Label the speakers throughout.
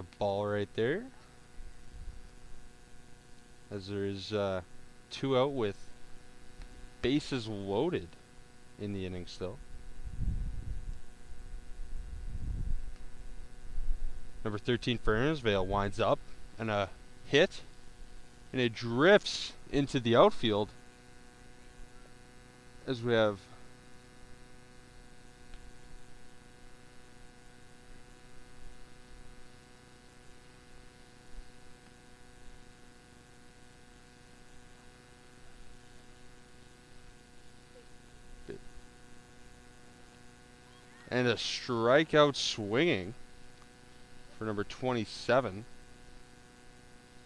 Speaker 1: a ball right there. As there is 2 out with bases loaded in the inning still. Number 13 for Innisfail winds up and a hit, and it drifts into the outfield as we have and a strikeout swinging for number 27.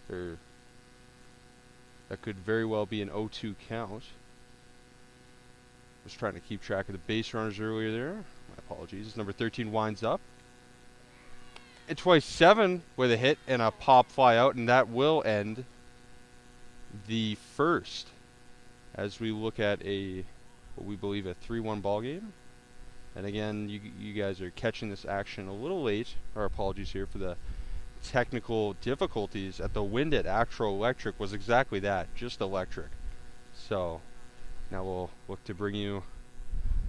Speaker 1: That could very well be an 0-2 count. Was trying to keep track of the base runners earlier there. My apologies. Number 13 winds up. And 27 with a hit and a pop fly out, and that will end the first as we look at what we believe a 3-1 ball game. And again, you guys are catching this action a little late. Our apologies here for the technical difficulties. At the wind at Actual Electric was exactly that, just electric. So now we'll look to bring you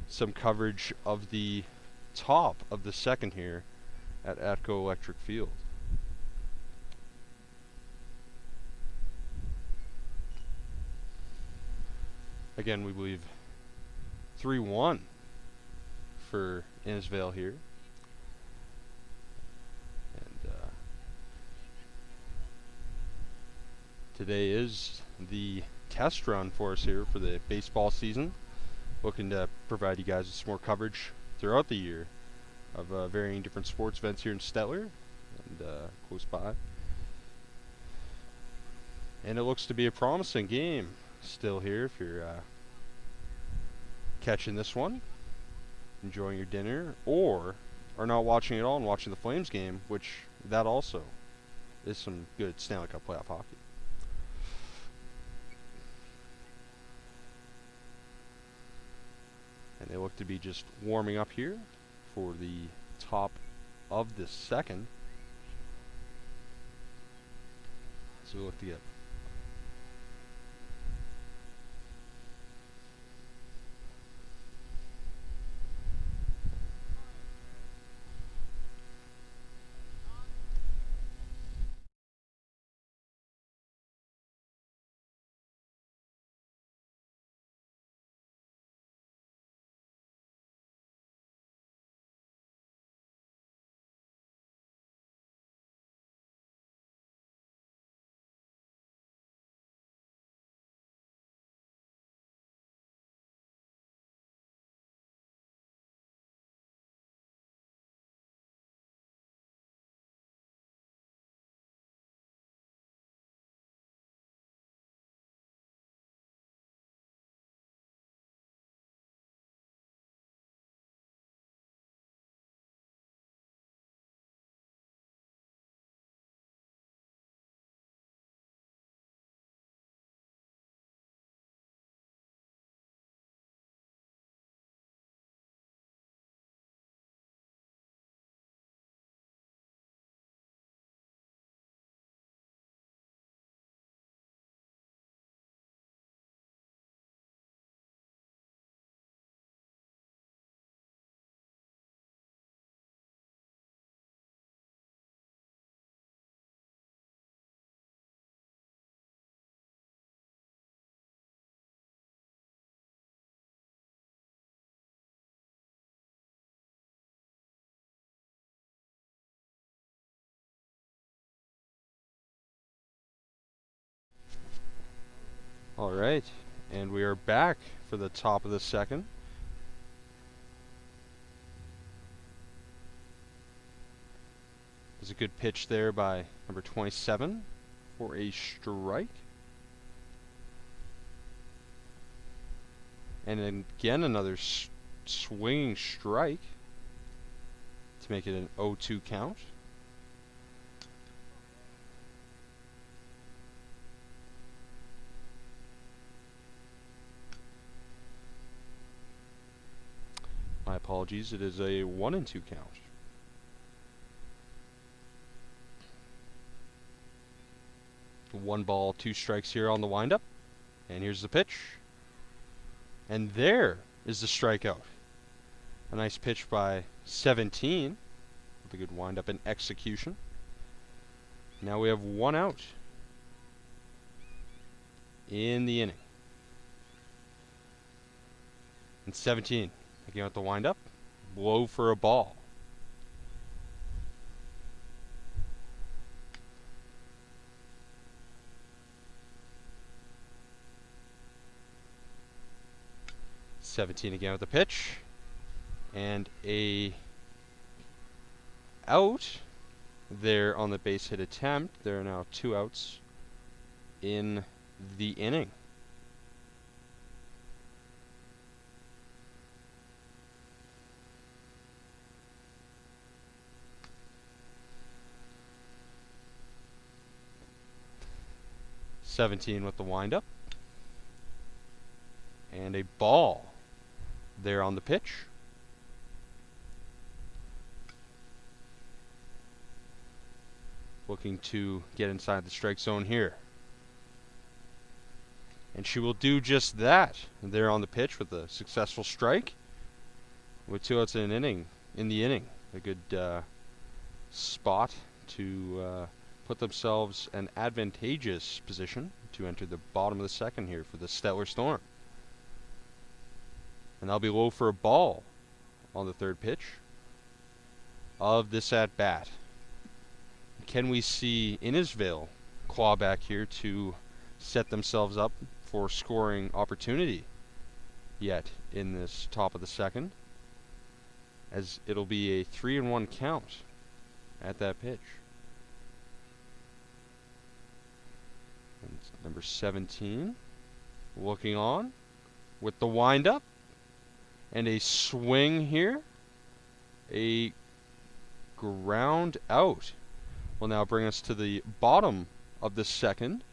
Speaker 1: some coverage of the top of the second here at Atco Electric Field. Again, we believe 3-1 for Innisfail here. And today is the test run for us here for the baseball season. Looking to provide you guys with some more coverage throughout the year of varying different sports events here in Stettler and close by. And it looks to be a promising game still here if you're catching this one, enjoying your dinner, or are not watching at all and watching the Flames game, which that also is some good Stanley Cup playoff hockey. And they look to be just warming up here for the top of the second. So we look to get all right, and we are back for the top of the second. There's a good pitch there by number 27 for a strike. And then again another swinging strike to make it an 0-2 count. My apologies, it is a 1-2 count. 1 ball, 2 strikes here on the windup. And here's the pitch. And there is the strikeout. A nice pitch by 17 with a good windup and execution. Now we have 1 out in the inning. And 17 again with the windup. Blow for a ball. '17 again with the pitch. And a out there on the base hit attempt. There are now 2 outs in the inning. '17 with the windup. And a ball there on the pitch. Looking to get inside the strike zone here. And she will do just that there on the pitch with a successful strike. With 2 outs in the inning. A good spot to put themselves in advantageous position to enter the bottom of the second here for the Stettler Storm. And that'll be low for a ball on the 3rd pitch of this at-bat. Can we see Innisfail claw back here to set themselves up for scoring opportunity yet in this top of the second? As it'll be a 3-1 count at that pitch. And number 17 looking on with the windup. And a swing here. A ground out will now bring us to the bottom of the second.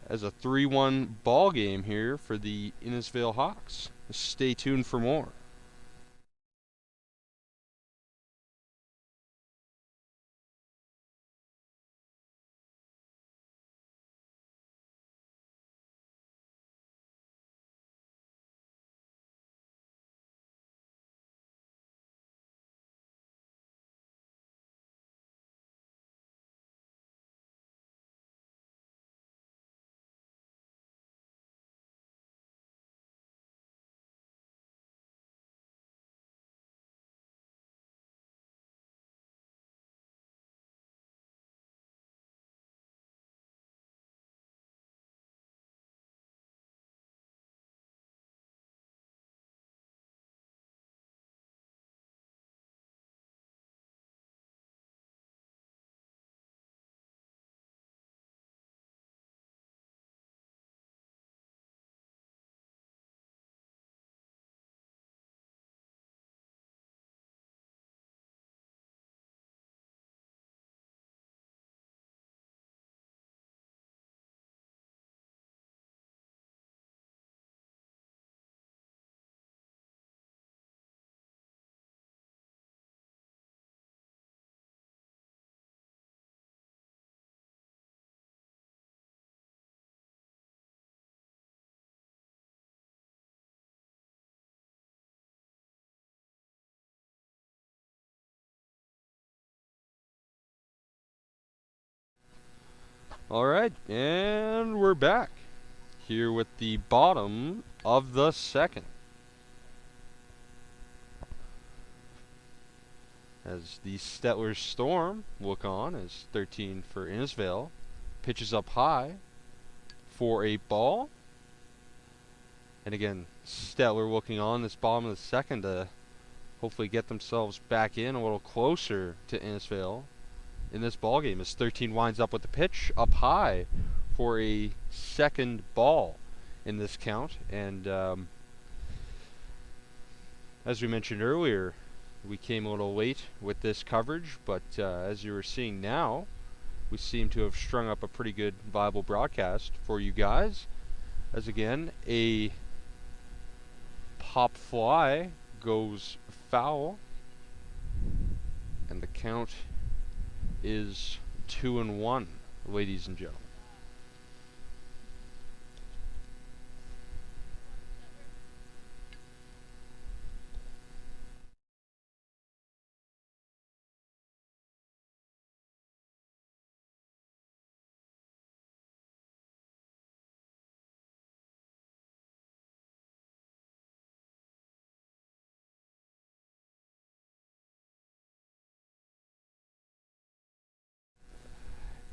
Speaker 1: As a 3-1 ball game here for the Innisfail Hawks. Stay tuned for more. Alright, and we're back here with the bottom of the second. As the Stettler Storm look on as 13 for Innisfail. Pitches up high for a ball. And again, Stettler looking on this bottom of the second to hopefully get themselves back in a little closer to Innisfail in this ball game. As 13 winds up with the pitch up high for a second ball in this count. And as we mentioned earlier, we came a little late with this coverage, but as you are seeing now, we seem to have strung up a pretty good viable broadcast for you guys. As again, a pop fly goes foul, and the count is 2-1 ladies and gentlemen.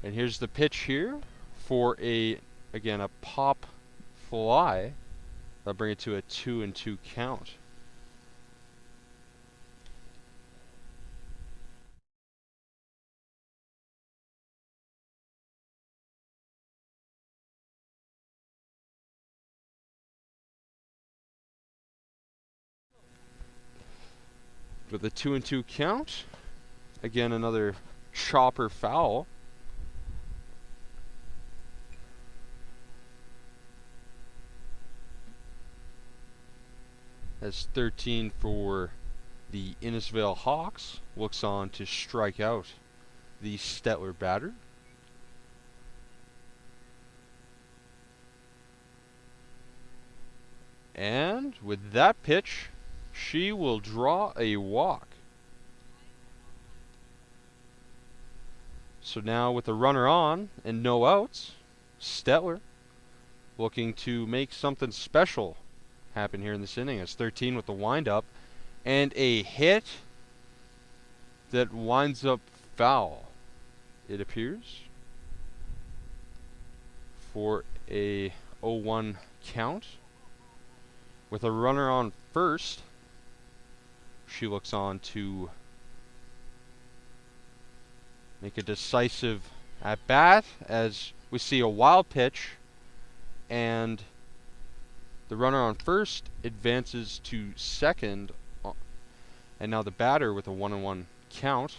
Speaker 1: And here's the pitch here for again, a pop fly. That'll bring it to a 2-2 count. With a 2-2 count, again, another chopper foul. That's 13 for the Innisfail Hawks. Looks on to strike out the Stettler batter. And with that pitch, she will draw a walk. So now with a runner on and no outs, Stettler looking to make something special happen here in this inning. It's 13 with the windup and a hit that winds up foul, it appears, for a 0-1 count. With a runner on first, she looks on to make a decisive at bat as we see a wild pitch, and the runner on first advances to second, and now the batter with a 1-1 count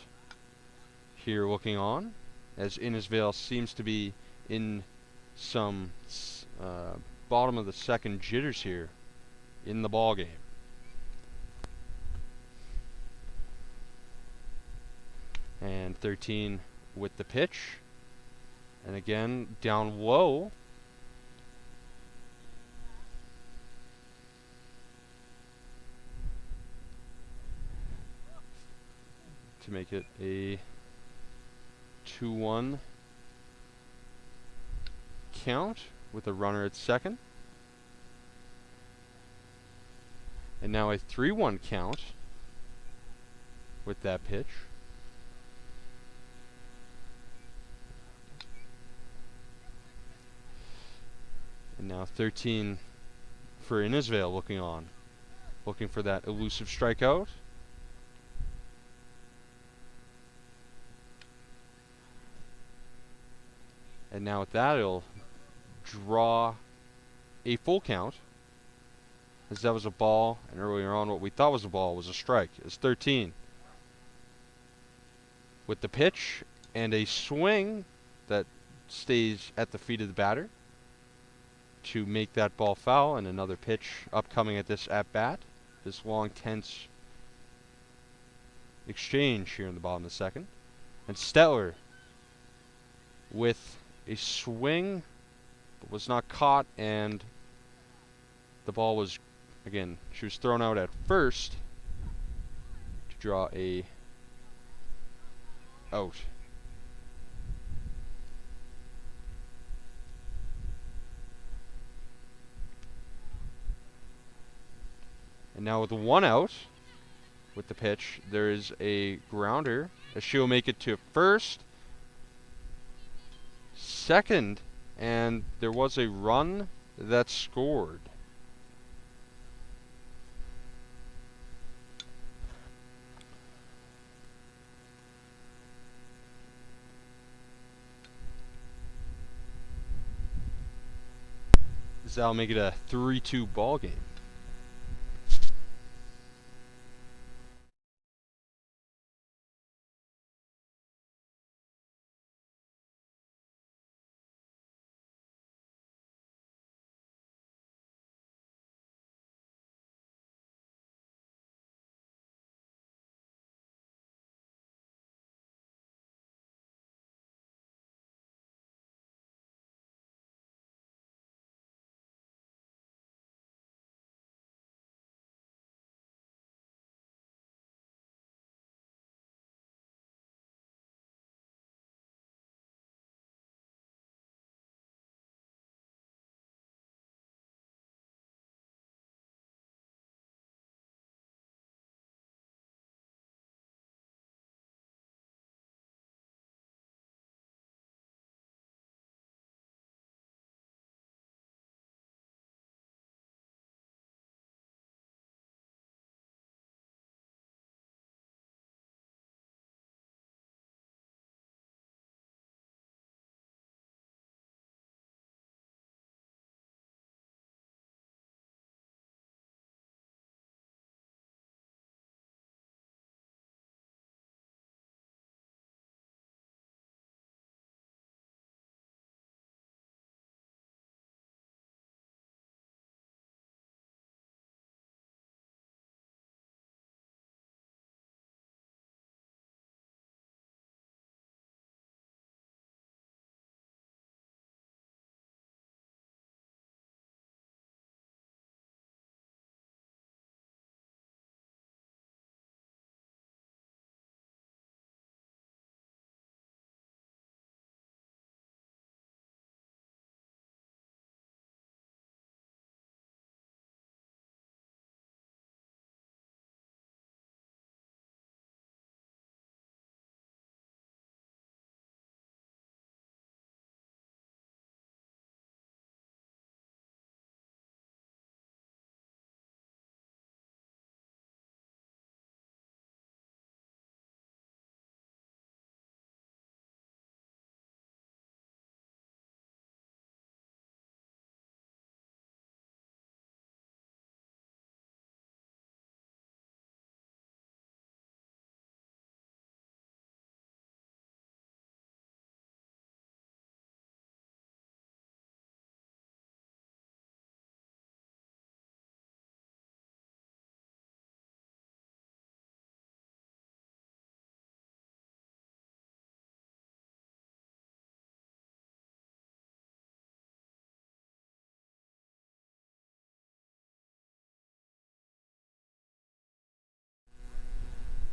Speaker 1: here looking on as Innisfail seems to be in some bottom of the second jitters here in the ball game. And 13 with the pitch, and again down low. To make it a 2-1 count with a runner at second. And now a 3-1 count with that pitch. And now 13 for Innisfail looking on. Looking for that elusive strikeout. And now with that, it'll draw a full count, as that was a ball, and earlier on what we thought was a ball was a strike. It's 13 with the pitch and a swing that stays at the feet of the batter to make that ball foul, and another pitch upcoming at this at-bat. This long, tense exchange here in the bottom of the second. And Stettler with a swing, but was not caught, and the ball was, again, she was thrown out at first to draw a out. And now with one out with the pitch, there is a grounder as she'll make it to first, second, and there was a run that scored. That'll make it a 3-2 ball game.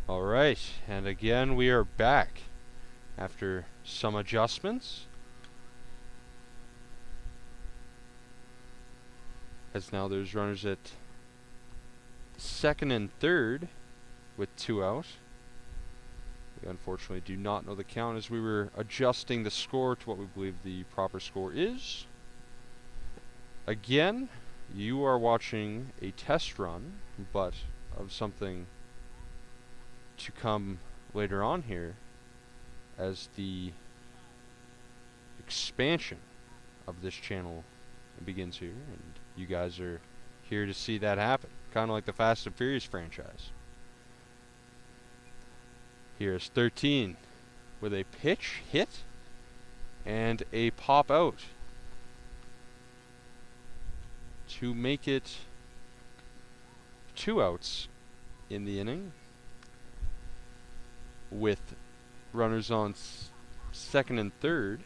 Speaker 1: Alright, and again we are back after some adjustments. As now there's runners at second and third with 2 out. We unfortunately do not know the count as we were adjusting the score to what we believe the proper score is. Again, you are watching a test run, but of something to come later on here as the expansion of this channel begins here, and you guys are here to see that happen. Kind of like the Fast and Furious franchise. Here's 13 with a pitch hit and a pop out to make it 2 outs in the inning, with runners on second and third.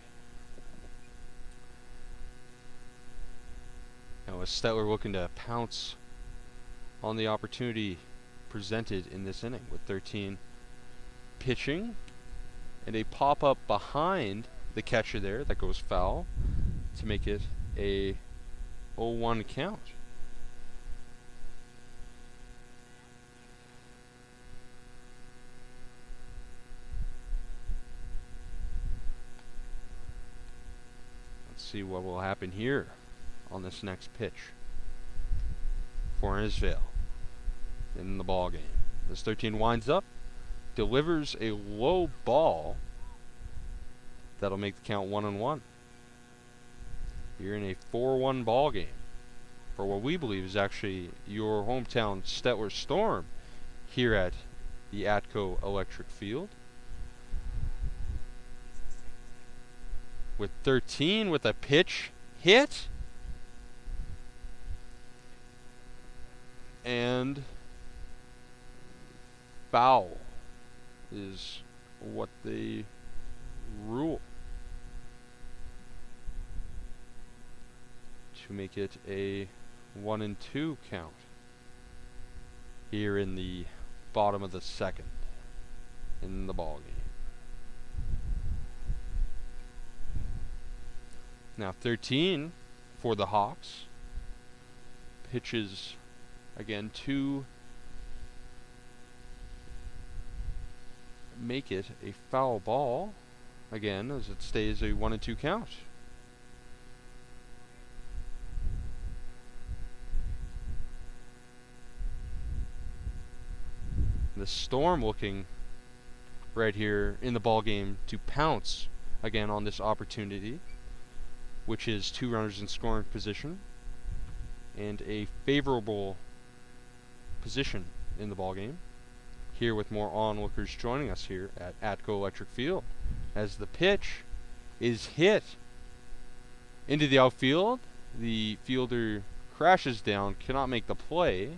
Speaker 1: Now is Stettler looking to pounce on the opportunity presented in this inning with 13 pitching and a pop-up behind the catcher there that goes foul to make it a 0-1 count. Let's see what will happen here on this next pitch for Innisfail in the ball game. This 13 winds up, delivers a low ball that'll make the count 1-1. You're in a 4-1 ball game for what we believe is actually your hometown Stettler Storm here at the Atco Electric Field. With 13 with a pitch hit and foul is what they rule to make it a 1-2 count here in the bottom of the second in the ball game. Now 13 for the Hawks pitches again to make it a foul ball again as it stays a 1-2 count. The Storm looking right here in the ball game to pounce again on this opportunity, which is 2 runners in scoring position and a favorable position in the ball game. Here with more onlookers joining us here at Atco Electric Field as the pitch is hit into the outfield. The fielder crashes down, cannot make the play.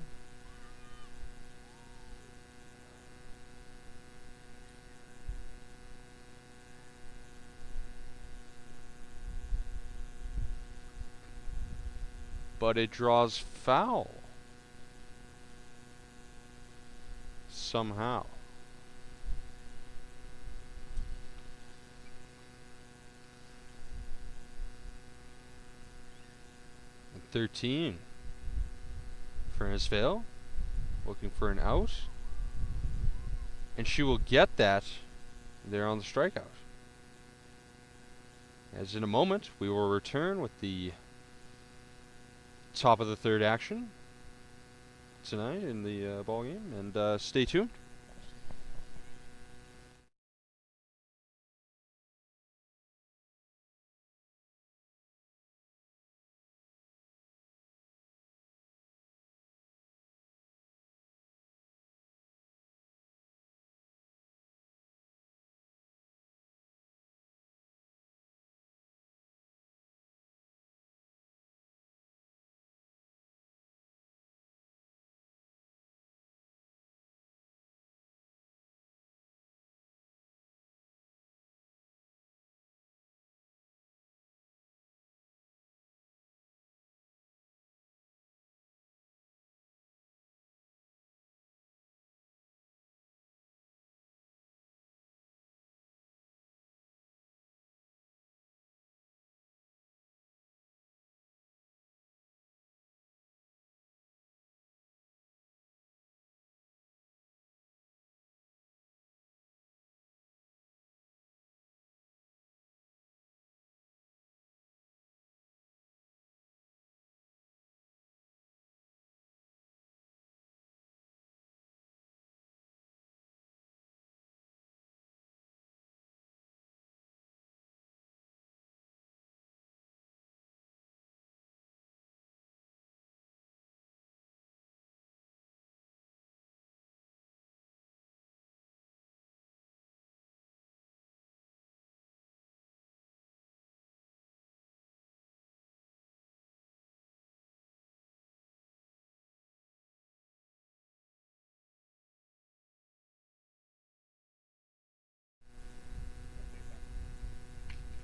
Speaker 1: But it draws foul somehow. And 13 for Innisfail, looking for an out, and she will get that there on the strikeout. As in a moment, we will return with the top of the third action tonight in the ball game, and stay tuned.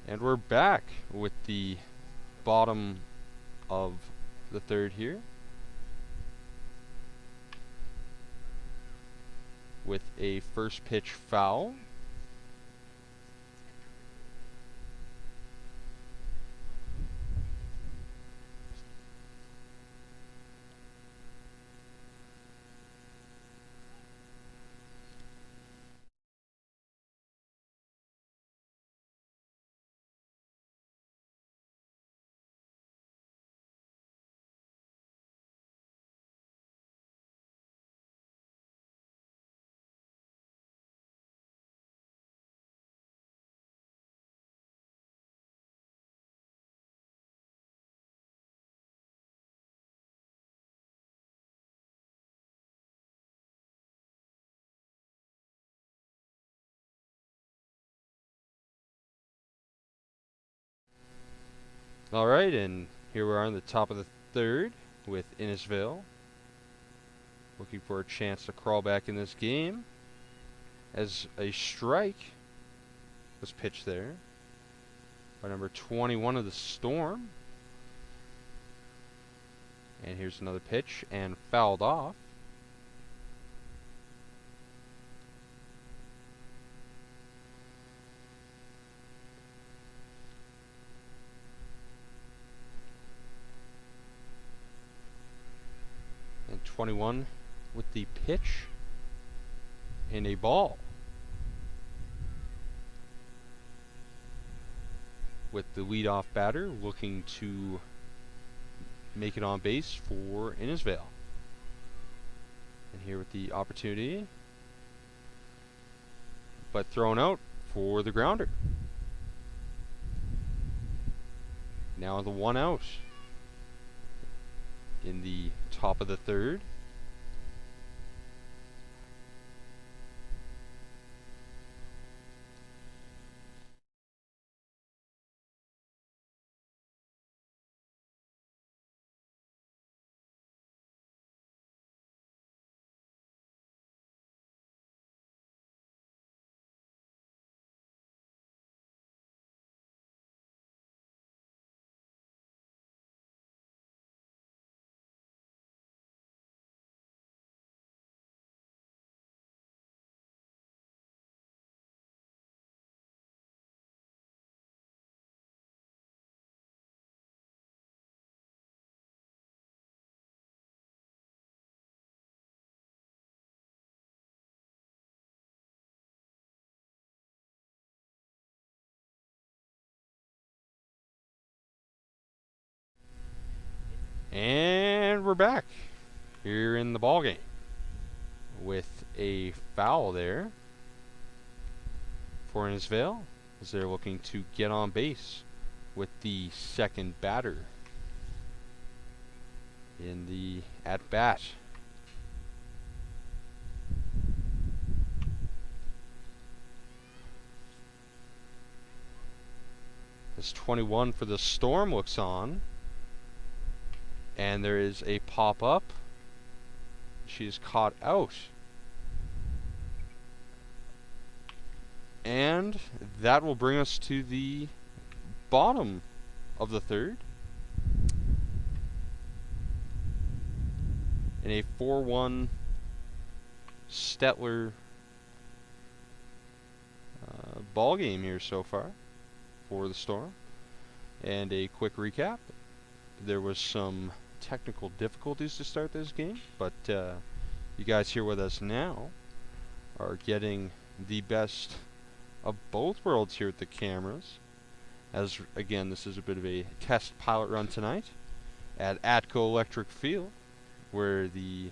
Speaker 1: And we're back with the bottom of the third here, with a first pitch foul. Alright, and here we are in the top of the third with Innisfail looking for a chance to crawl back in this game, as a strike was pitched there by number 21 of the Storm. And here's another pitch, and fouled off. And 21 with the pitch and a ball, with the leadoff batter looking to make it on base for Innisfail. And here with the opportunity, but thrown out for the grounder. Now the 1 out in the top of the third. And we're back here in the ball game with a foul there for Innisfail, as they're looking to get on base with the second batter in the at-bat. As 21 for the Storm looks on, and there is a pop-up. She is caught out. And that will bring us to the bottom of the third, in a 4-1 Stettler ball game here so far for the Storm. And a quick recap: there was some technical difficulties to start this game, but you guys here with us now are getting the best of both worlds here at the cameras, as again this is a bit of a test pilot run tonight at Atco Electric Field, where the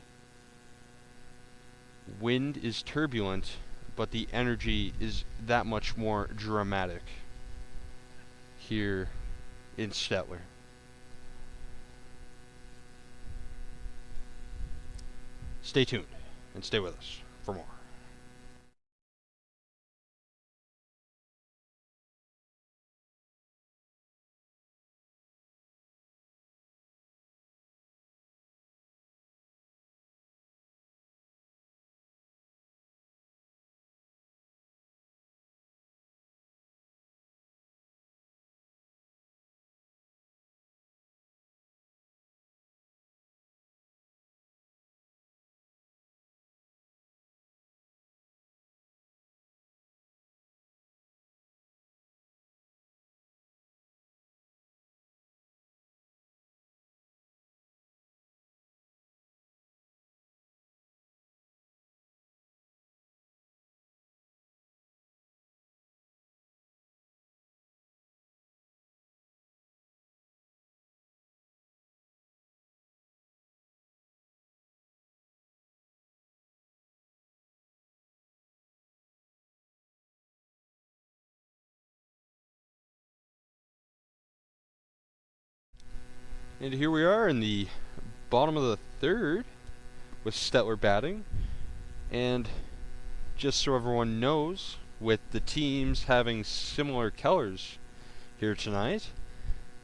Speaker 1: wind is turbulent but the energy is that much more dramatic here in Stettler. Stay tuned and stay with us for more. And here we are in the bottom of the third with Stettler batting. And just so everyone knows, with the teams having similar colors here tonight,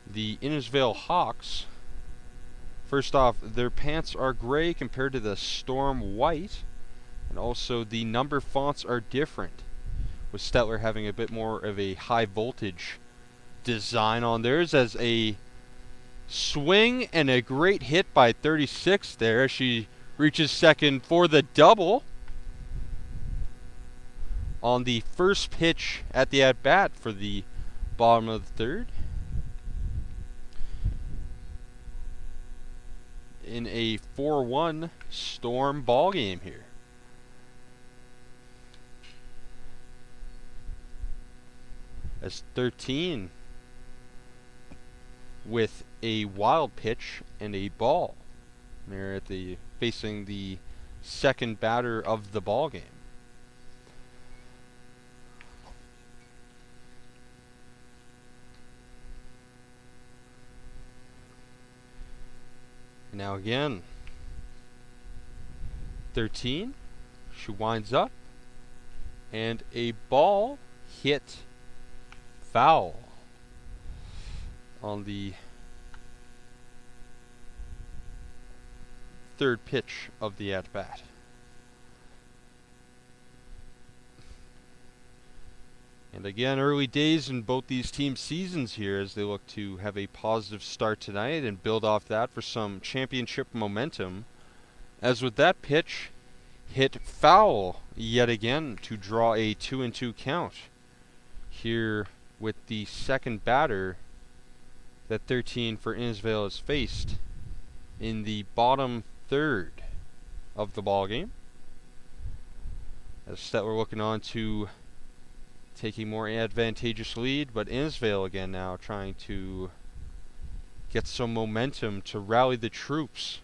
Speaker 1: the Innisfail Hawks, first off, their pants are gray compared to the Storm white, and also the number fonts are different, with Stettler having a bit more of a high voltage design on theirs, as a swing and a great hit by 36 there as she reaches second for the double on the first pitch at the at-bat for the bottom of the third. In a 4-1 Storm ball game here. As 13 with a wild pitch and a ball. They're at the facing the second batter of the ball game. Now again, 13, she winds up, and a ball hit foul on the third pitch of the at-bat. And again, early days in both these team seasons here as they look to have a positive start tonight and build off that for some championship momentum. As with that pitch, hit foul yet again to draw a 2-2 count. Here with the second batter that 13 for Innisfail has faced in the bottom third of the ball game. As Stettler looking on to taking more advantageous lead, but Innisfail again now trying to get some momentum to rally the troops,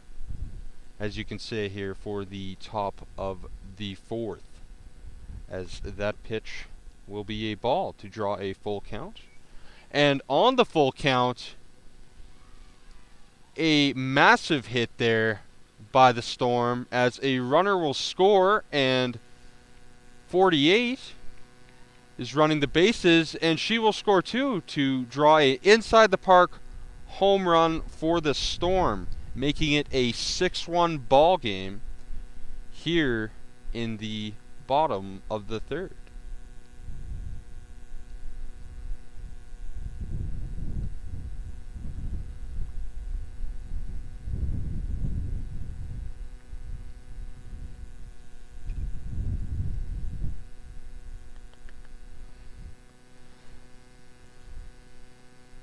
Speaker 1: as you can see here, for the top of the fourth, as that pitch will be a ball to draw a full count. And on the full count, a massive hit there by the Storm, as a runner will score, and 48 is running the bases, and she will score too to draw a inside the park home run for the Storm, making it a 6-1 ball game here in the bottom of the third.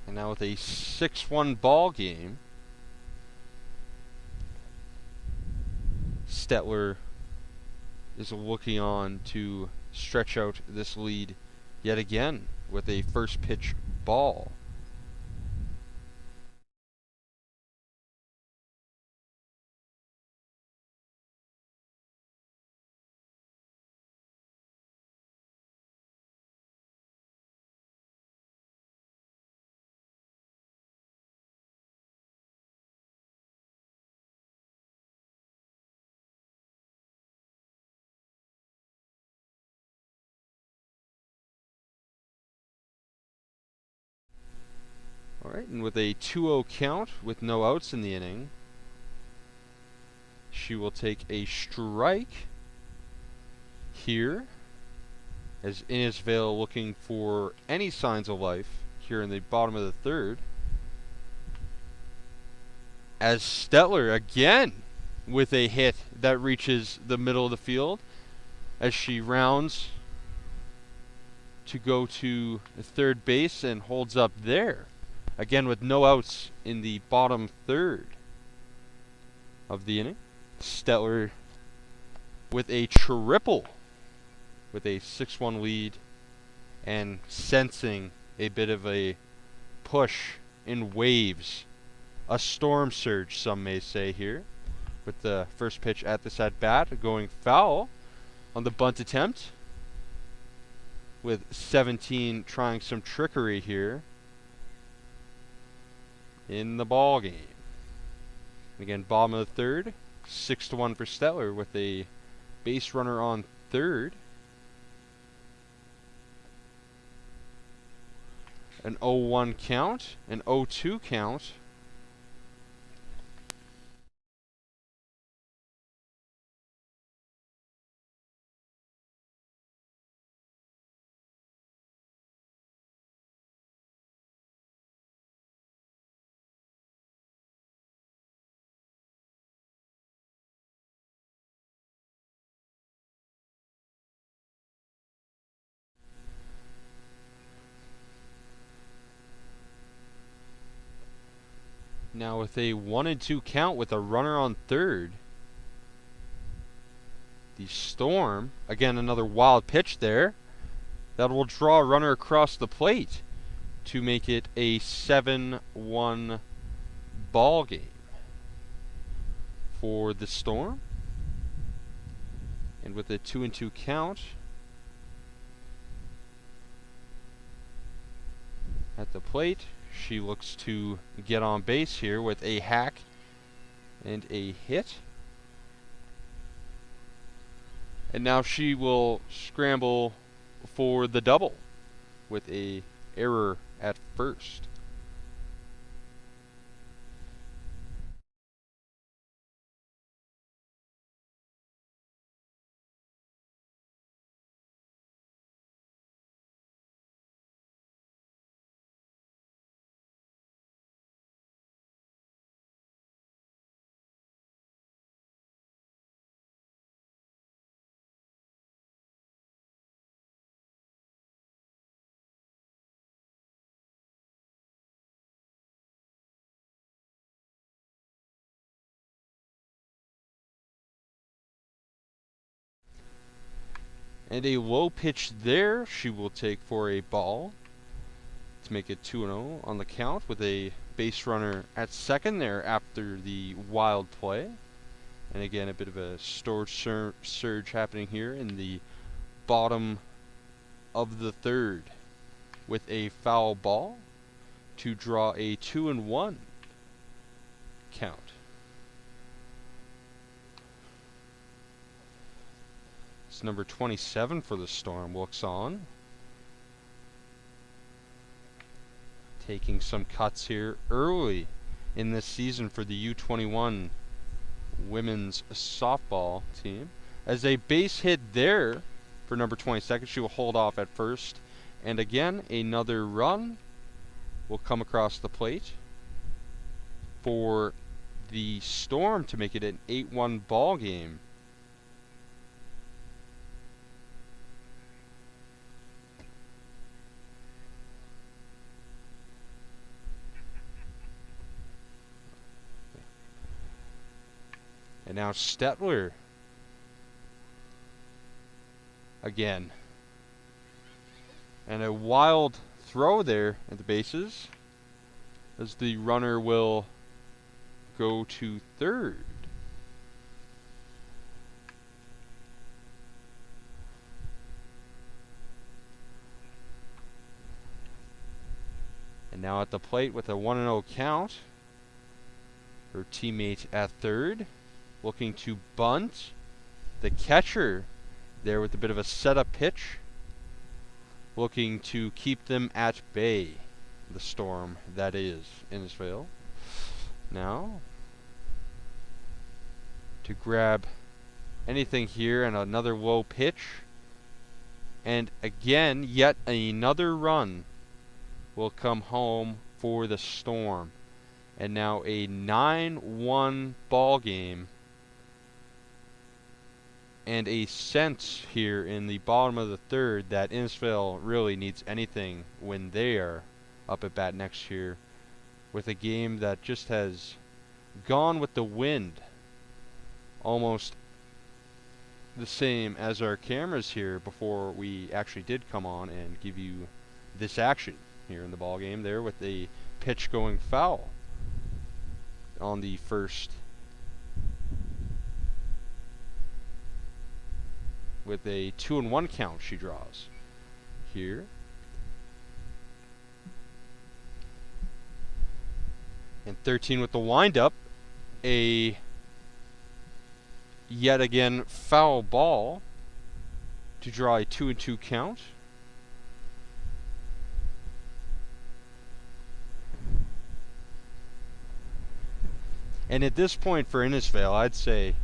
Speaker 1: Now with a 6-1 ball game, Stettler is looking on to stretch out this lead yet again with a first pitch ball. Alright, and with a 2-0 count with no outs in the inning, she will take a strike here, as Innisfail looking for any signs of life here in the bottom of the third. As Stettler again with a hit that reaches the middle of the field, as she rounds to go to the third base and holds up there. Again with no outs in the bottom third of the inning. Stettler with a triple with a 6-1 lead, and sensing a bit of a push in waves. A storm surge, some may say here, with the first pitch at this at-bat going foul on the bunt attempt, with 17 trying some trickery here in the ball game. Again, bottom of the third, 6-1 for Stettler with a base runner on third. An 0-1 count, an 0-2 count. Now with a 1-2 count with a runner on third, the Storm, again another wild pitch there, that will draw a runner across the plate to make it a 7-1 ball game for the Storm. And with a 2-2 count at the plate, she looks to get on base here with a hack and a hit. And now she will scramble for the double with a error at first. And a low pitch there, she will take for a ball to make it 2-0 on the count with a base runner at second there after the wild play. And again, a bit of a storage surge happening here in the bottom of the third with a foul ball to draw a 2-1 count. It's number 27 for the Storm looks on. Taking some cuts here early in this season for the U21 women's softball team. As a base hit there for number 22, she will hold off at first. And again, another run will come across the plate for the Storm to make it an 8-1 ball game. And now Stettler again. And a wild throw there at the bases as the runner will go to third. And now at the plate with a 1-0 count, her teammate at third, looking to bunt. The catcher there with a bit of a setup pitch, looking to keep them at bay. The Storm, that is, Innisfail. Now, to grab anything here, and another low pitch. And again, yet another run will come home for the Storm. And now a 9-1 ball game. And a sense here in the bottom of the third that Innisfail really needs anything when they are up at bat next year, with a game that just has gone with the wind. Almost the same as our cameras here before we actually did come on and give you this action here in the ball game there, with a pitch going foul on the first, with a 2-1 count she draws here. And 13 with the windup, a yet again foul ball to draw a 2-2 count. And at this point for Innisfail, I'd say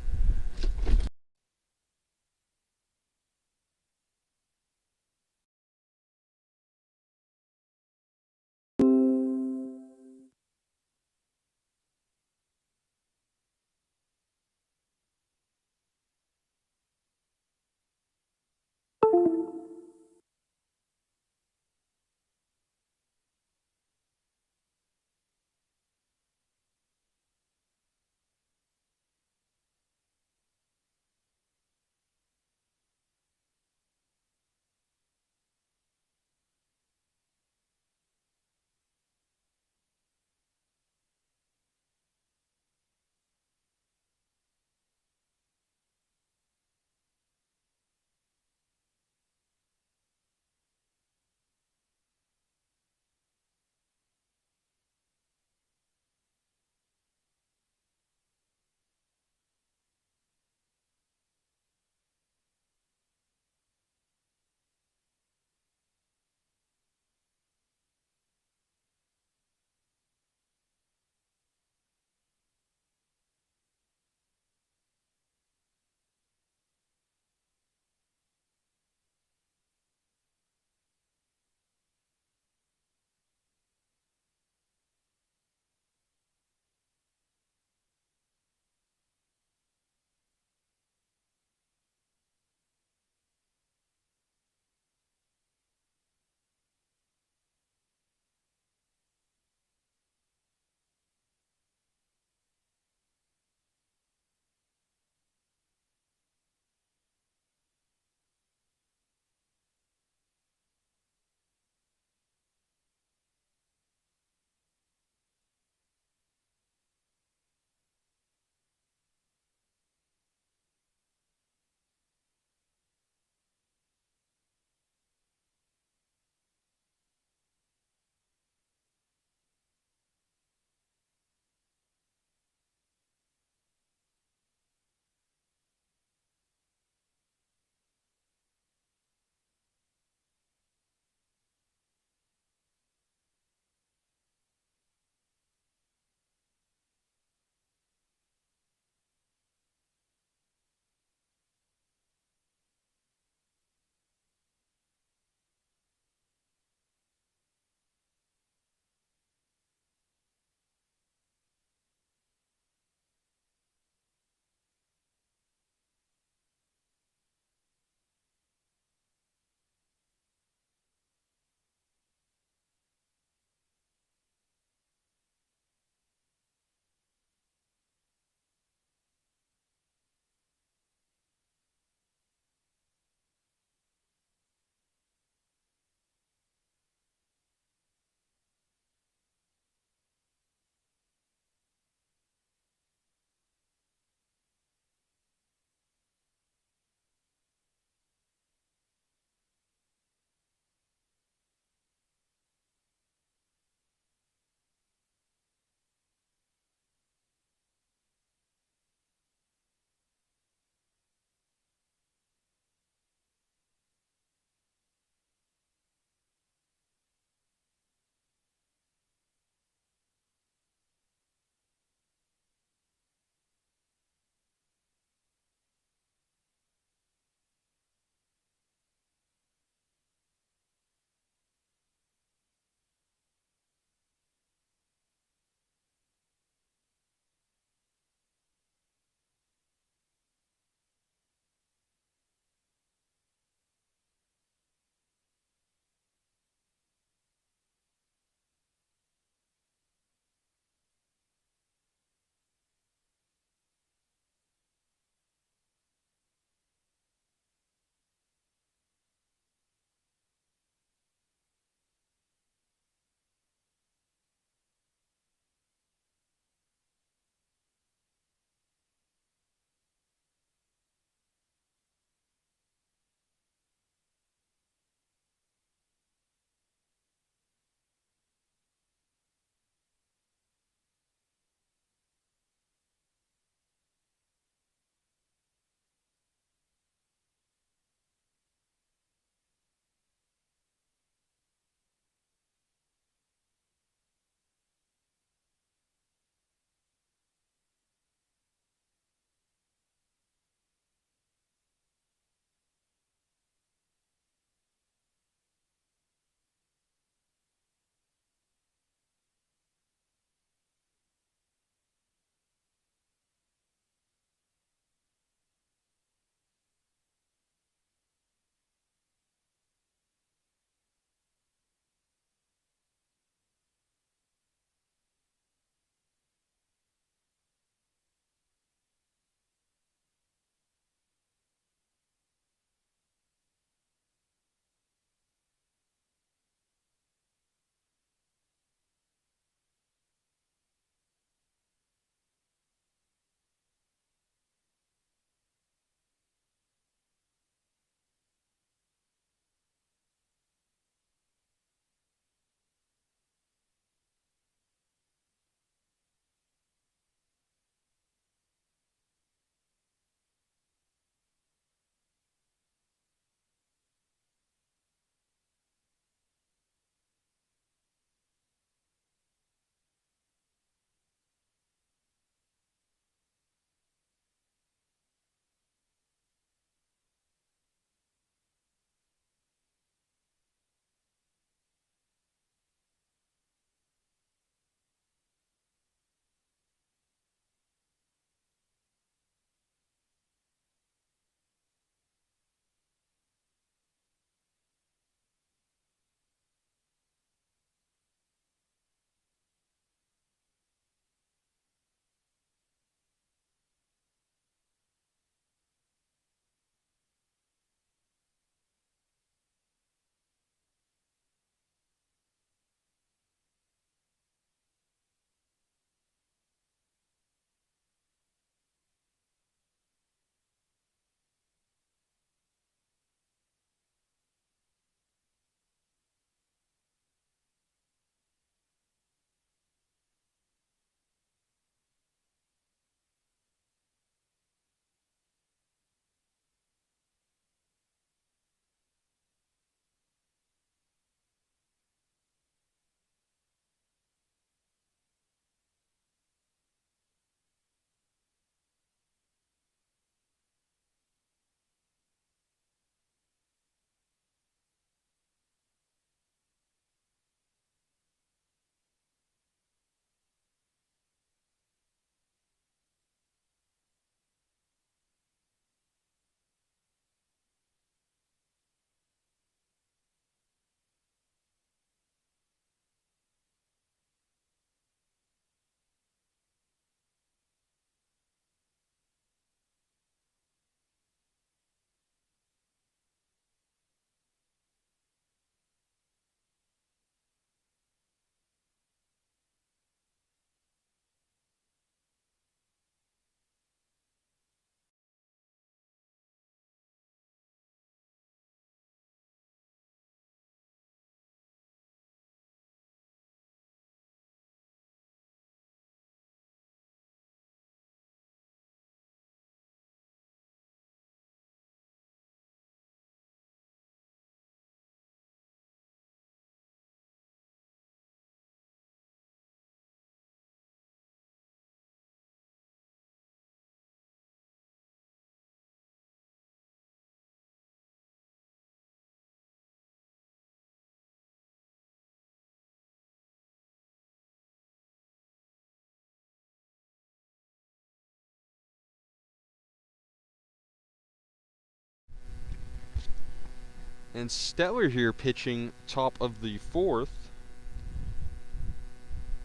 Speaker 1: And Stettler here pitching top of the 4th,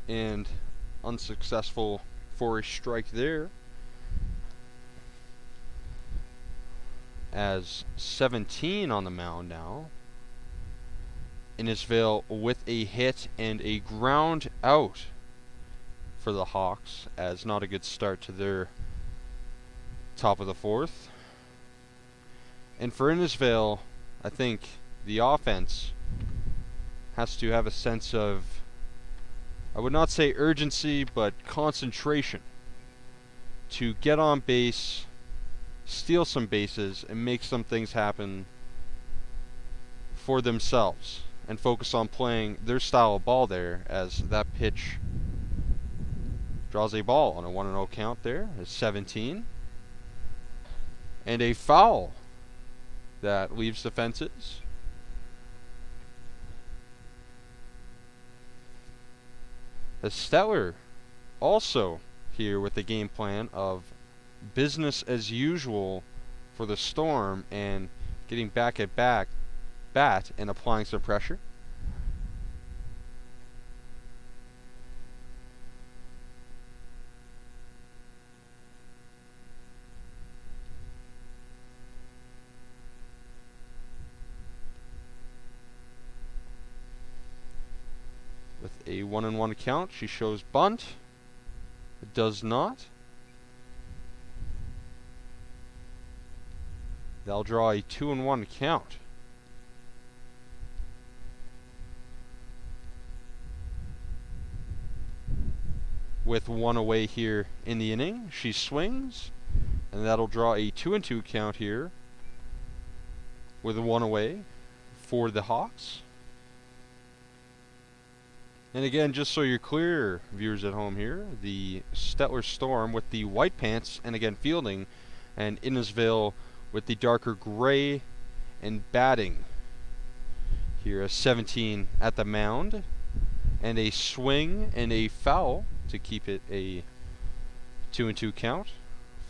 Speaker 1: and unsuccessful for a strike there, as 17 on the mound now. Innisfail with a hit and a ground out for the Hawks, as not a good start to their top of the 4th. And for Innisfail, I think the offense has to have a sense of, I would not say urgency, but concentration to get on base, steal some bases, and make some things happen for themselves, and focus on playing their style of ball there, as that pitch draws a ball on a 1-0 count there, as 17. And a foul that leaves the fences. As Stettler also here with the game plan of business as usual for the Storm, and getting back at bat and applying some pressure. With a 1-1 count, she shows bunt. It does not. They'll draw a 2-1 count. With one away here in the inning, she swings, and that'll draw a 2-2 count here with one away for the Hawks. And again, just so you're clear, viewers at home here, the Stettler Storm with the white pants, and again fielding, and Innisfail with the darker gray and batting. Here a 17 at the mound, and a swing and a foul to keep it a 2-2 count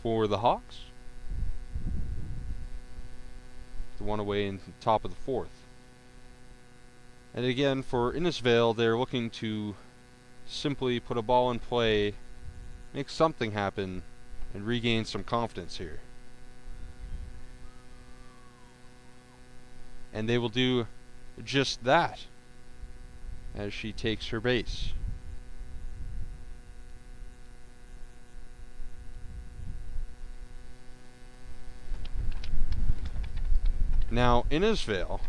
Speaker 1: for the Hawks. The one away in the top of the 4th. And again, for Innisfail, they're looking to simply put a ball in play, make something happen, and regain some confidence here. And they will do just that as she takes her base. Now Innisfail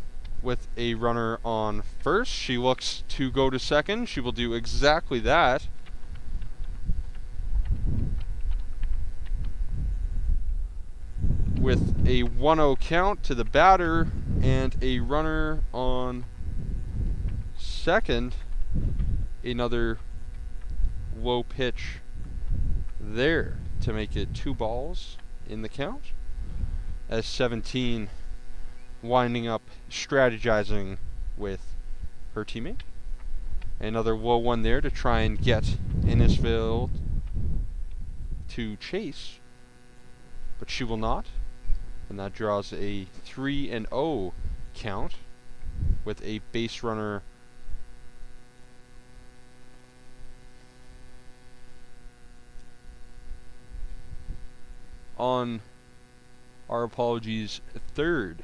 Speaker 1: with a runner on first. She looks to go to second. She will do exactly that. With a 1-0 count to the batter and a runner on second. Another low pitch there to make it 2 balls in the count, as 17 winding up strategizing with her teammate. Another low one there to try and get Innisfail to chase, but she will not, and that draws a 3-0 count with a base runner on, our apologies, third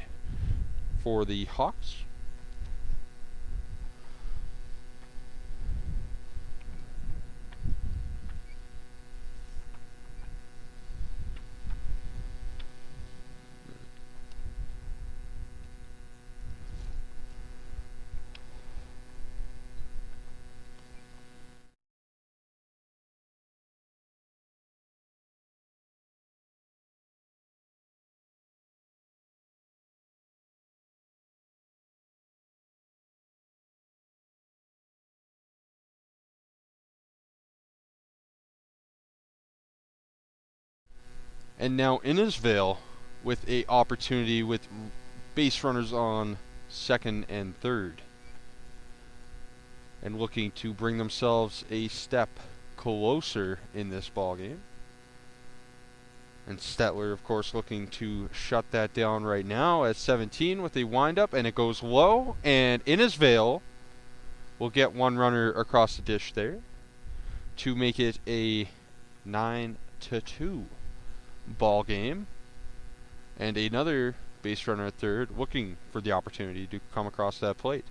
Speaker 1: for the Hawks. And now Innisfail with a opportunity with base runners on second and third, and looking to bring themselves a step closer in this ball game. And Stettler, of course, looking to shut that down right now at 17 with a windup, and it goes low. And Innisfail will get one runner across the dish there to make it a 9-2 ball game. And another base runner at third looking for the opportunity to come across that plate.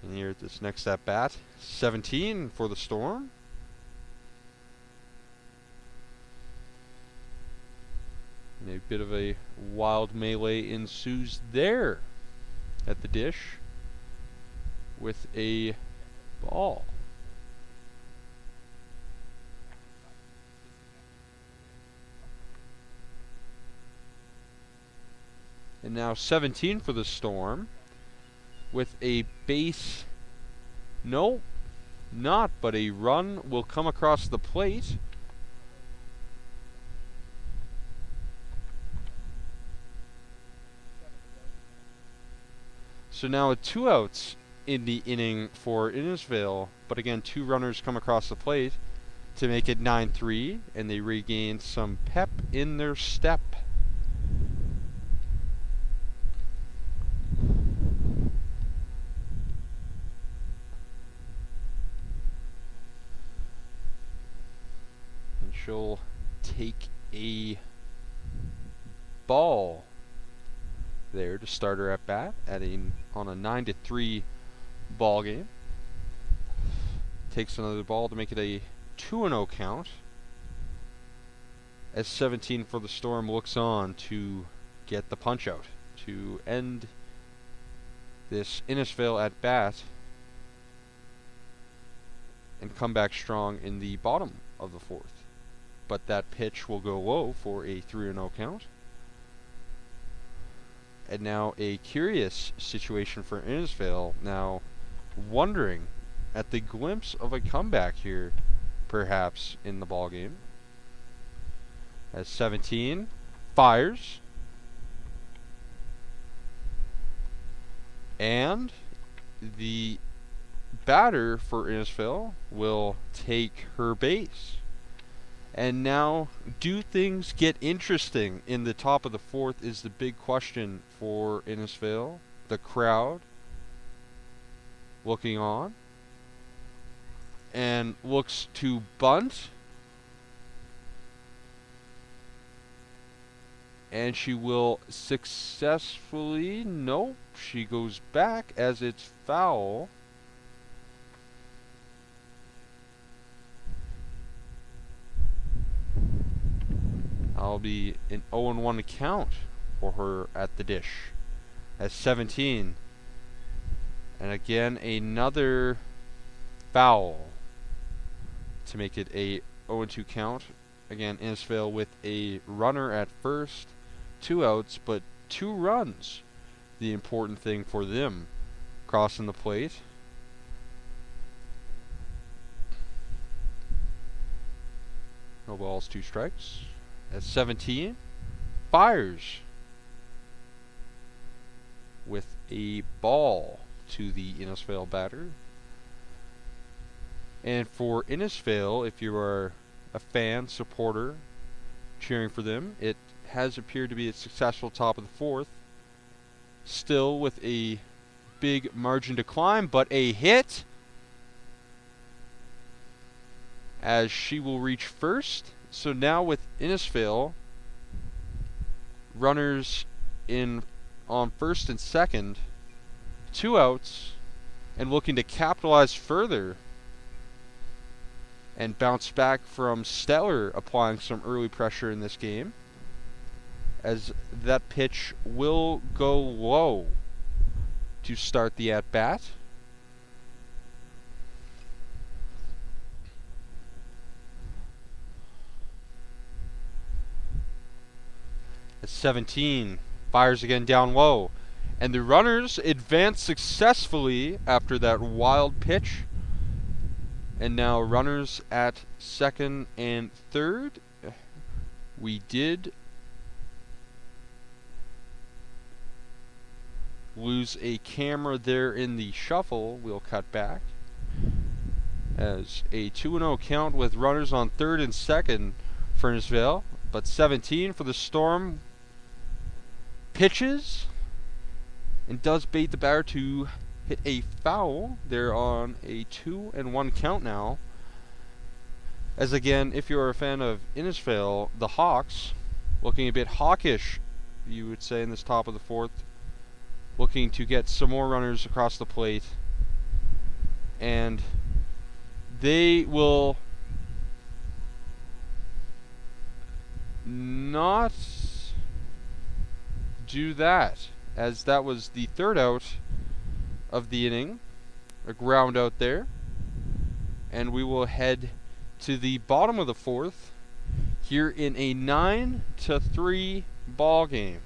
Speaker 1: And here at this next at bat, 17 for the Storm. And a bit of a wild melee ensues there at the dish with a ball. And now 17 for the Storm with a base. No, not, but a run will come across the plate. So now 2 outs in the inning for Innisfail, but again 2 runners come across the plate to make it 9-3, and they regain some pep in their step. And she'll take a ball there to start her at bat on a 9-3 ball game. Takes another ball to make it a 2-0 count. As 17 for the Storm looks on to get the punch out to end this Innisfail at bat and come back strong in the bottom of the 4th. But that pitch will go low for a 3-0 count. And now a curious situation for Innisfail, now wondering at the glimpse of a comeback here, perhaps, in the ballgame. As 17 fires. And the batter for Innisfail will take her base. And now, do things get interesting in the top of the 4th is the big question for Innisfail. The crowd looking on. And looks to bunt. And she will successfully... Nope, she goes back as it's foul. I'll be an 0-1 count for her at the dish as 17. And again, another foul to make it a 0-2 count. Again, Innisfail with a runner at first, 2 outs, but 2 runs. The important thing for them crossing the plate. No balls, 2 strikes. At 17, fires with a ball to the Innisfail batter. And for Innisfail, if you are a fan, supporter, cheering for them, it has appeared to be a successful top of the 4th. Still with a big margin to climb, but a hit as she will reach first. So now with Innisfail, runners in on first and second, 2 outs, and looking to capitalize further and bounce back from Stettler applying some early pressure in this game, as that pitch will go low to start the at-bat. At 17, fires again down low. And the runners advance successfully after that wild pitch. And now runners at second and third. We did lose a camera there in the shuffle. We'll cut back. as a 2-0 count with runners on third and second for Innisfail, but 17 for the Storm. Pitches and does bait the batter to hit a foul. They're on a 2-1 count now. As again, if you're a fan of Innisfail, the Hawks looking a bit hawkish, you would say, in this top of the fourth, looking to get some more runners across the plate, and they will not do that, as that was the third out of the inning, a ground out there, and we will head to the bottom of the fourth here in a 9-3 ball game.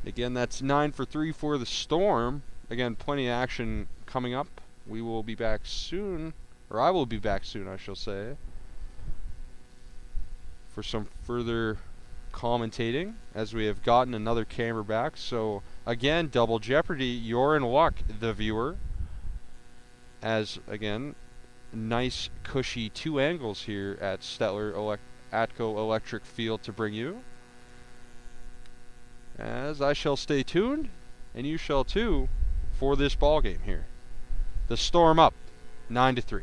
Speaker 1: Again, that's 9 for 3 for the Storm. Again, plenty of action coming up. We will be back soon, or I will be back soon, I shall say, for some further commentating, as we have gotten another camera back. So again, double jeopardy, you're in luck, the viewer, as again, nice cushy 2 angles here at Stettler Atco Electric Field to bring you, as I shall stay tuned, and you shall too, for this ball game here. The Storm up 9-3.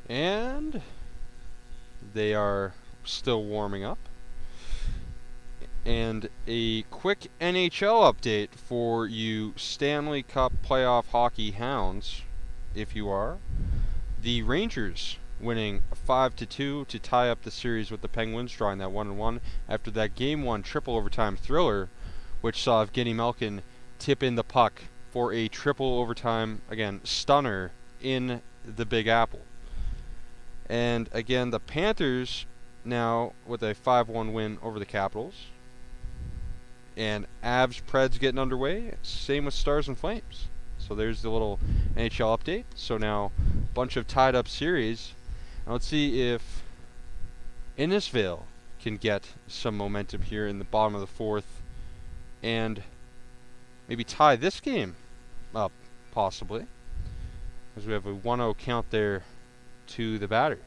Speaker 1: And they are still warming up. And a quick NHL update for you Stanley Cup playoff hockey hounds, if you are. The Rangers winning 5-2 to tie up the series with the Penguins, drawing that 1-1 after that Game 1 triple overtime thriller, which saw Evgeny Malkin tip in the puck for a triple overtime, again, stunner in the Big Apple. And again, the Panthers now with a 5-1 win over the Capitals. And Avs Preds getting underway. Same with Stars and Flames. So there's the little NHL update. So now a bunch of tied up series. Now let's see if Innisfail can get some momentum here in the bottom of the fourth and maybe tie this game up, possibly, as we have a 1-0 count there to the batter.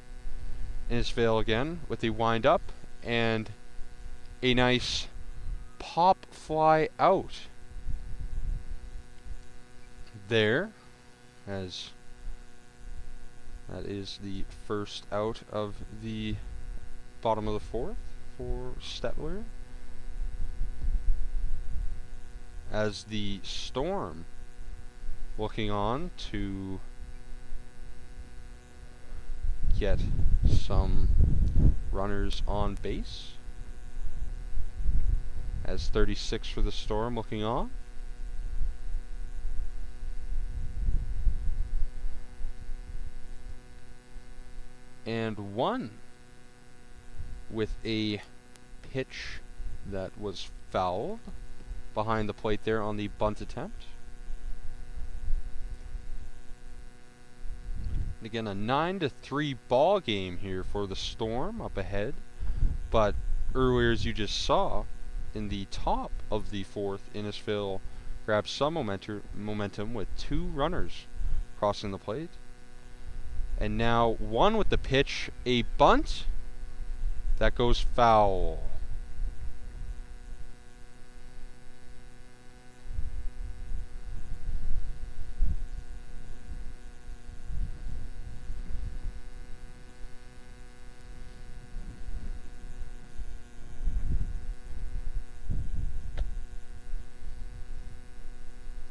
Speaker 1: Innisfail again with a wind up and a nice pop fly out there, as that is the first out of the bottom of the fourth for Stettler, as the Storm looking on to get some runners on base, as 36 for the Storm looking on. And 1 with a pitch that was fouled behind the plate there on the bunt attempt. And again, a 9-3 ball game here for the Storm up ahead. But earlier, as you just saw, in the top of the fourth, Innisfail grabbed some momentum with 2 runners crossing the plate. And now 1 with the pitch, a bunt that goes foul.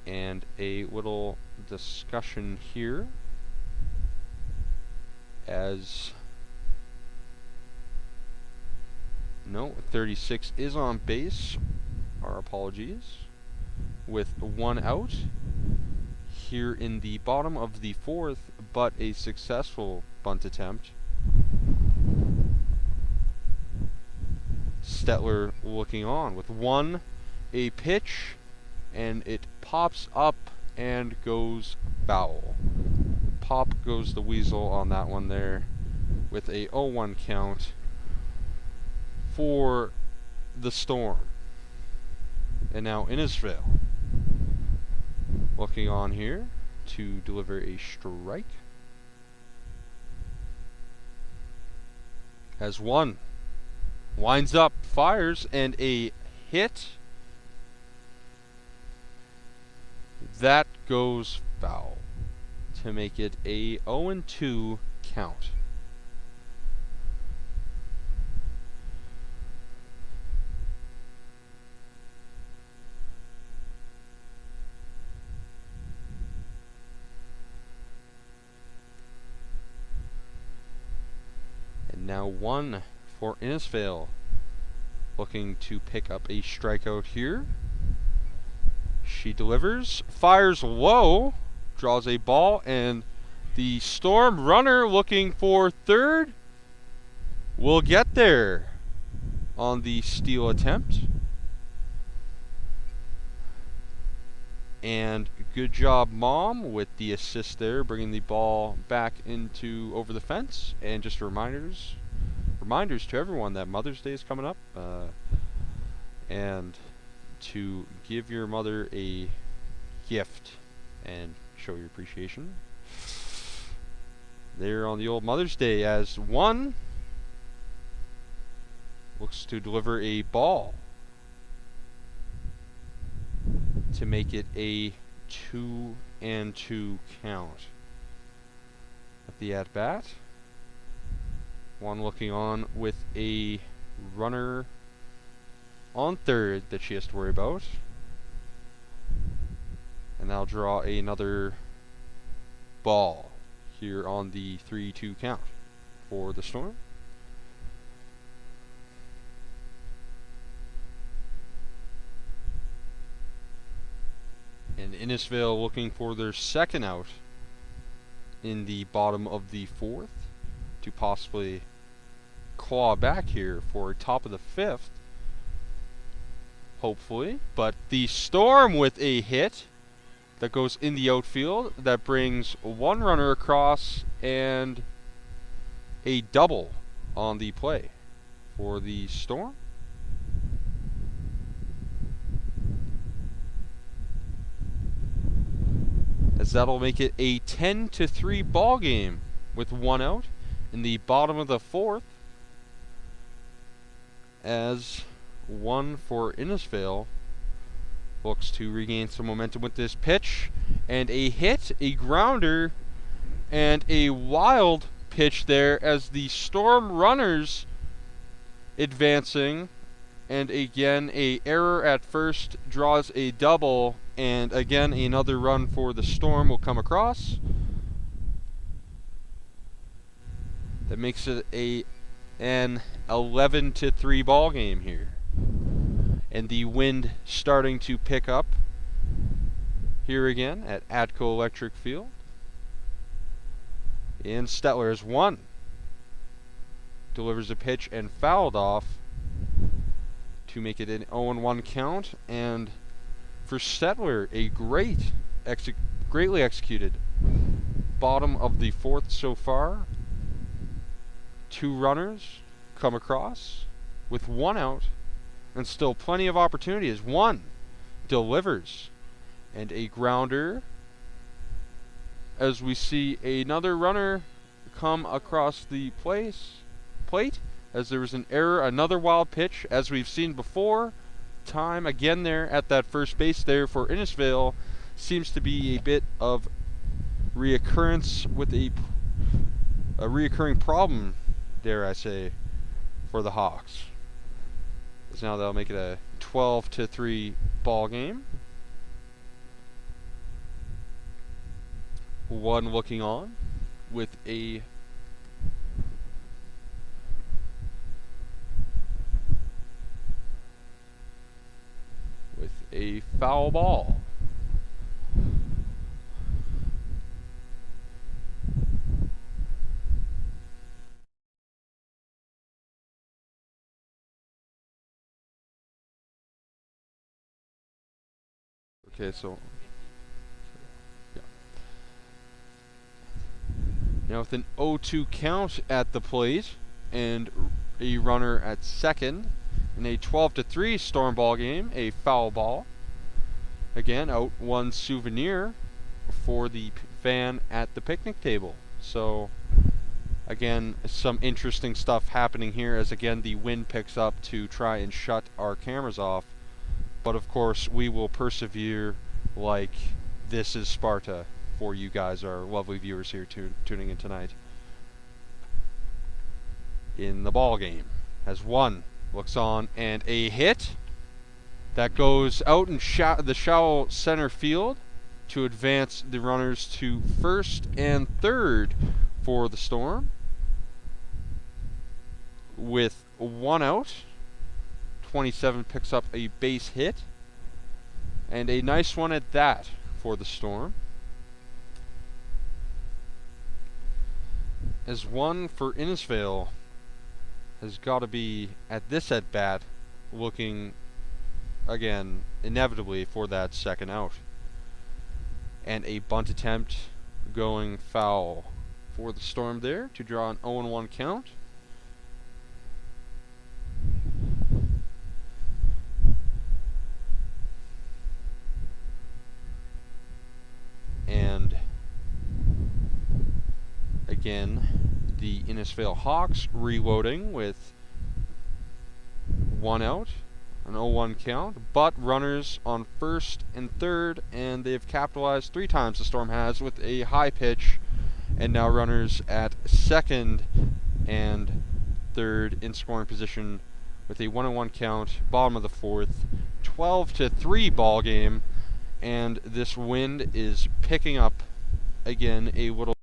Speaker 1: And a little discussion here, as no, 36 is on base. Our apologies. With 1 out here in the bottom of the fourth, but a successful bunt attempt. Stettler looking on with 1, a pitch, and it pops up and goes foul. Pop goes the weasel on that one there with a 0-1 count for the Storm. And now Innisfail looking on here to deliver a strike. As 1 winds up, fires, and a hit. That goes foul to make it a 0-2 count. And now 1 for Innisfail, looking to pick up a strikeout here. She delivers, fires low, draws a ball, and the Storm runner looking for third will get there on the steal attempt. And good job, Mom, with the assist there, bringing the ball back into over the fence. And just reminders to everyone that Mother's Day is coming up, and to give your mother a gift and show your appreciation there on the old Mother's Day, as 1 looks to deliver a ball to make it a 2-2 count at the at-bat. 1 looking on with a runner on third that she has to worry about. And that'll draw another ball here on the 3-2 count for the Storm. And Innisfail looking for their second out in the bottom of the fourth to possibly claw back here for top of the fifth, hopefully. But the Storm with a hit that goes in the outfield that brings 1 runner across and a double on the play for the Storm. As that'll make it a 10-3 ball game with 1 out in the bottom of the fourth, as 1 for Innisfail looks to regain some momentum with this pitch, and a hit, a grounder, and a wild pitch there as the Storm runners advancing, and again a error at first draws a double, and again another run for the Storm will come across. That makes it an 11-3 ball game here. And the wind starting to pick up here again at Atco Electric Field. And Stettler has 1. Delivers a pitch and fouled off to make it an 0-1 count. And for Stettler, a greatly executed bottom of the fourth so far. 2 runners come across with 1 out, and still plenty of opportunities. 1 delivers, and a grounder as we see another runner come across the plate as there was an error. Another wild pitch, as we've seen before. Time again there at that first base there for Innisfail. Seems to be a bit of reoccurrence with a reoccurring problem, dare I say, for the Hawks. So now they'll make it a 12-3 ball game. 1 looking on with a foul ball. Okay, so yeah. Now with an 0-2 count at the plate and a runner at second in a 12-3 Storm ball game, a foul ball. Again, out 1 souvenir for the fan at the picnic table. So again, some interesting stuff happening here as again the wind picks up to try and shut our cameras off. But of course, we will persevere like this is Sparta for you guys, our lovely viewers here tuning in tonight. In the ball game, has 1, looks on, and a hit that goes out in the shallow center field to advance the runners to first and third for the Storm. With 1 out, 27 picks up a base hit, and a nice one at that for the Storm. As 1 for Innisfail has got to be, at this at bat, looking again inevitably for that second out. And a bunt attempt going foul for the Storm there to draw an 0-1 count. And again, the Innisfail Hawks reloading with 1 out, an 0-1 count, but runners on first and third, and they've capitalized 3 times, the Storm has, with a high pitch, and now runners at second and third in scoring position with a 1-1 count, bottom of the fourth, 12-3 ball game, and this wind is picking up again a little.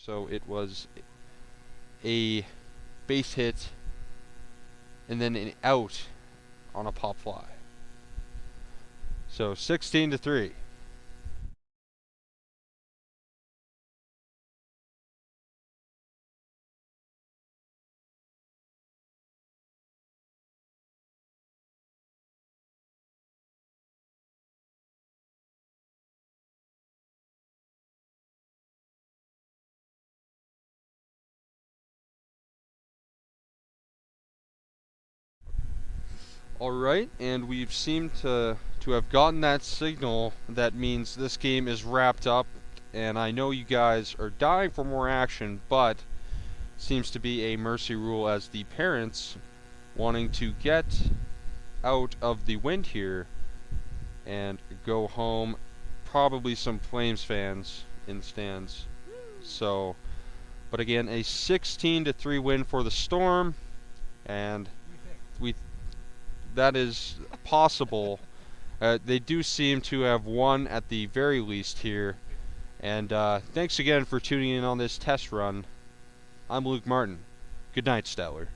Speaker 1: So it was a base hit and then an out on a pop fly. So 16-3. Alright, and we've seemed to have gotten that signal that means this game is wrapped up, and I know you guys are dying for more action, but seems to be a mercy rule as the parents wanting to get out of the wind here and go home. Probably some Flames fans in the stands. So, but again, a 16-3 win for the Storm, and that is possible. They do seem to have won at the very least here. And thanks again for tuning in on this test run. I'm Luke Martin. Good night, Stettler.